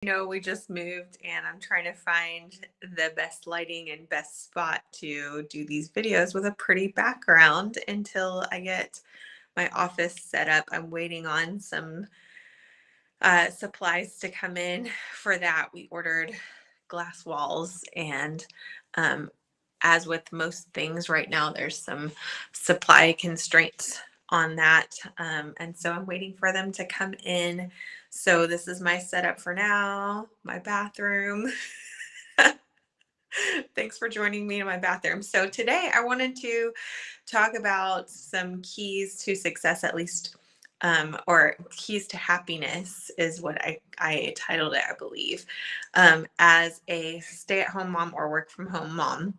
We just moved and I'm trying to find the best lighting and best spot to do these videos with a pretty background until I get my office set up. I'm waiting on some supplies to come in for that. We ordered glass walls, and um, as with most things right now, there's some supply constraints on that. And so I'm waiting for them to come in. So this is my setup for now, my bathroom. Thanks for joining me in my bathroom. So today I wanted to talk about some keys to success, at least, or keys to happiness is what I titled it, I believe, as a stay-at-home mom or work from home mom.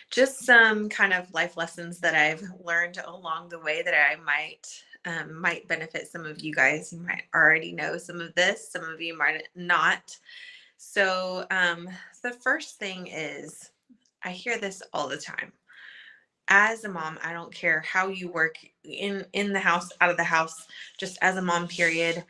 Just some kind of life lessons that I've learned along the way that I might benefit some of you guys. You might already know some of this, some of you might not. So the first thing is, I hear this all the time. As a mom, I don't care how you work in the house, out of the house, just as a mom, period.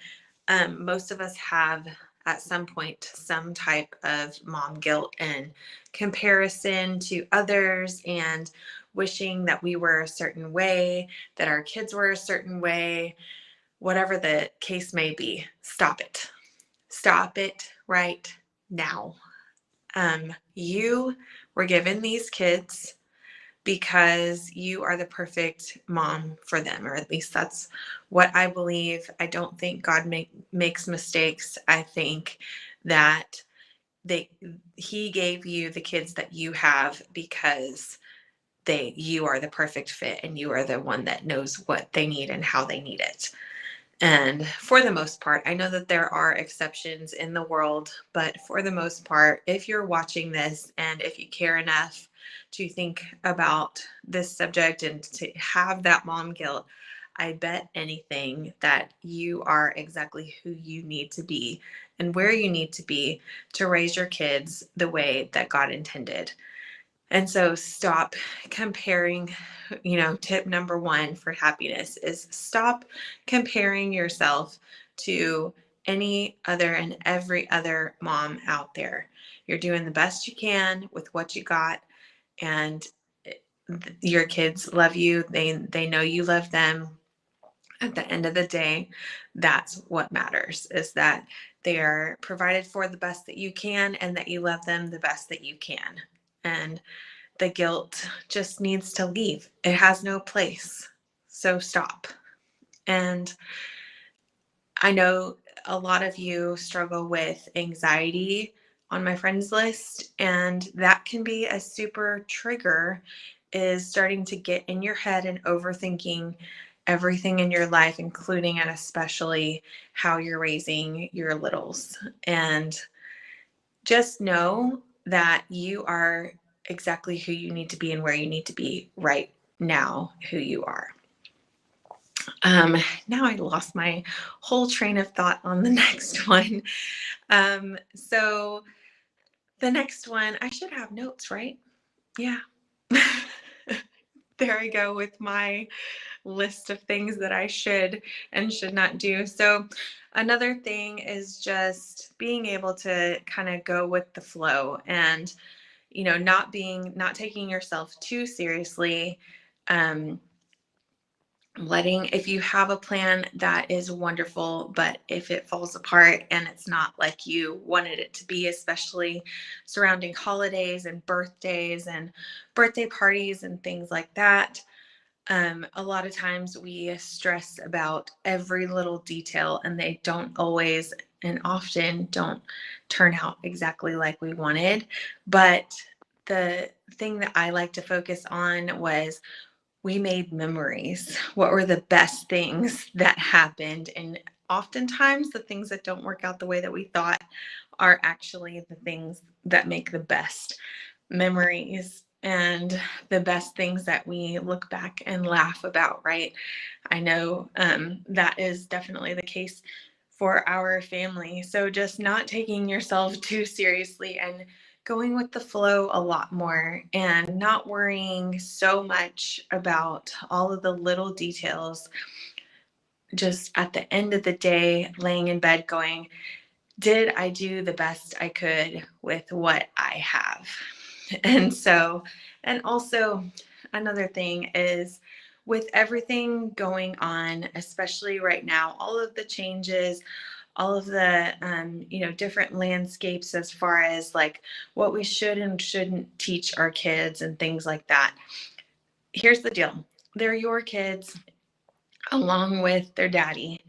Most of us have at some point some type of mom guilt and comparison to others, and wishing that we were a certain way, that our kids were a certain way, whatever the case may be. Stop it. Stop it right now. You were given these kids because you are the perfect mom for them, or at least that's what I believe. I don't think God makes mistakes. I think that he gave you the kids that you have because you are the perfect fit, and you are the one that knows what they need and how they need it. And for the most part, I know that there are exceptions in the world, but for the most part, if you're watching this and if you care enough to think about this subject and to have that mom guilt, I bet anything that you are exactly who you need to be and where you need to be to raise your kids the way that God intended. And so stop comparing. Tip number one for happiness is stop comparing yourself to any other and every other mom out there. You're doing the best you can with what you got, and your kids love you. They know you love them. At the end of the day, that's what matters, is that they are provided for the best that you can, and that you love them the best that you can. And the guilt just needs to leave. It has no place. So stop. And I know a lot of you struggle with anxiety on my friends list, and that can be a super trigger, is starting to get in your head and overthinking everything in your life, including and especially how you're raising your littles. And just know that you are exactly who you need to be and where you need to be right now, who you are. Now I lost my whole train of thought on the next one. So the next one, I should have notes, right? Yeah. There I go with my list of things that I should and should not do. So another thing is just being able to kind of go with the flow, and not taking yourself too seriously. If you have a plan, that is wonderful, but if it falls apart and it's not like you wanted it to be, especially surrounding holidays and birthdays and birthday parties and things like that, a lot of times we stress about every little detail, and they don't always and often don't turn out exactly like we wanted. But the thing that I like to focus on was, we made memories. What were the best things that happened? And oftentimes the things that don't work out the way that we thought are actually the things that make the best memories and the best things that we look back and laugh about, right? I know that is definitely the case for our family. So just not taking yourself too seriously and going with the flow a lot more, and not worrying so much about all of the little details. Just at the end of the day, laying in bed going, did I do the best I could with what I have? And so, and also another thing is with everything going on, especially right now, all of the changes, all of the different landscapes as far as like what we should and shouldn't teach our kids and things like that. Here's the deal. They're your kids along with their daddy.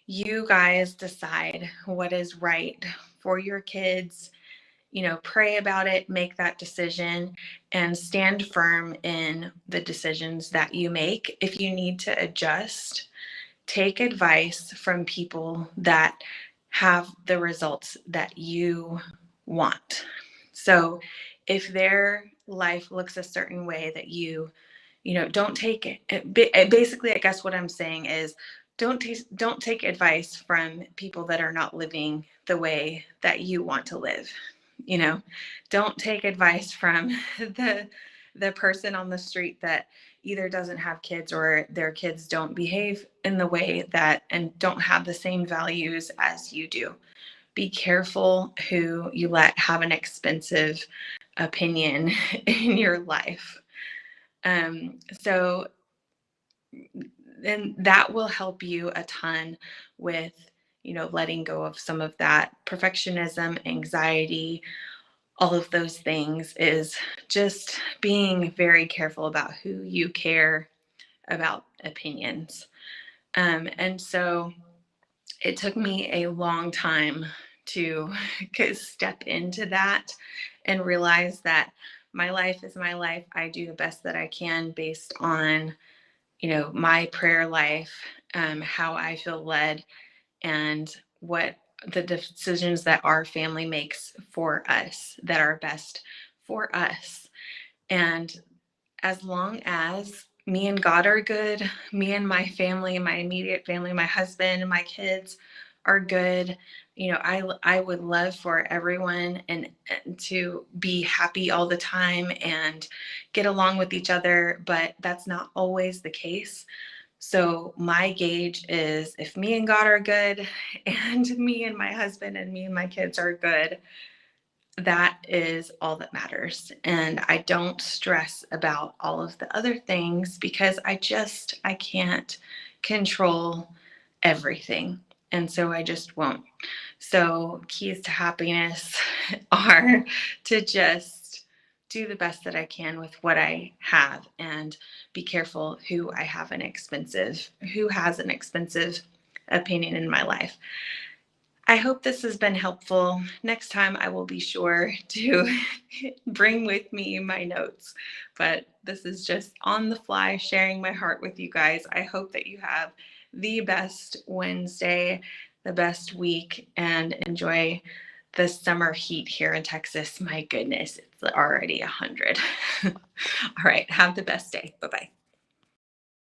You guys decide what is right for your kids. Pray about it, make that decision, and stand firm in the decisions that you make. If you need to adjust, take advice from people that have the results that you want. So if their life looks a certain way that don't take it. Basically, I guess what I'm saying is don't take advice from people that are not living the way that you want to live. You know, don't take advice from the person on the street that either doesn't have kids or their kids don't behave in the way that and don't have the same values as you do. Be careful who you let have an expensive opinion in your life. So then that will help you a ton with, letting go of some of that perfectionism, anxiety, all of those things is just being very careful about who you care about opinions. And so it took me a long time to step into that and realize that my life is my life. I do the best that I can based on, my prayer life, how I feel led, and what the decisions that our family makes for us that are best for us. And as long as me and God are good, me and my family, my immediate family, my husband and my kids are good, I would love for everyone and to be happy all the time and get along with each other, but that's not always the case. So my gauge is if me and God are good and me and my husband and me and my kids are good, that is all that matters. And I don't stress about all of the other things because I can't control everything. And so I just won't. So keys to happiness are to just do the best that I can with what I have and be careful who has an expensive opinion in my life. I hope this has been helpful. Next time I will be sure to bring with me my notes, but this is just on the fly sharing my heart with you guys. I hope that you have the best Wednesday, the best week, and enjoy the summer heat here in Texas. My goodness, it's already 100. All right, have the best day. Bye-bye.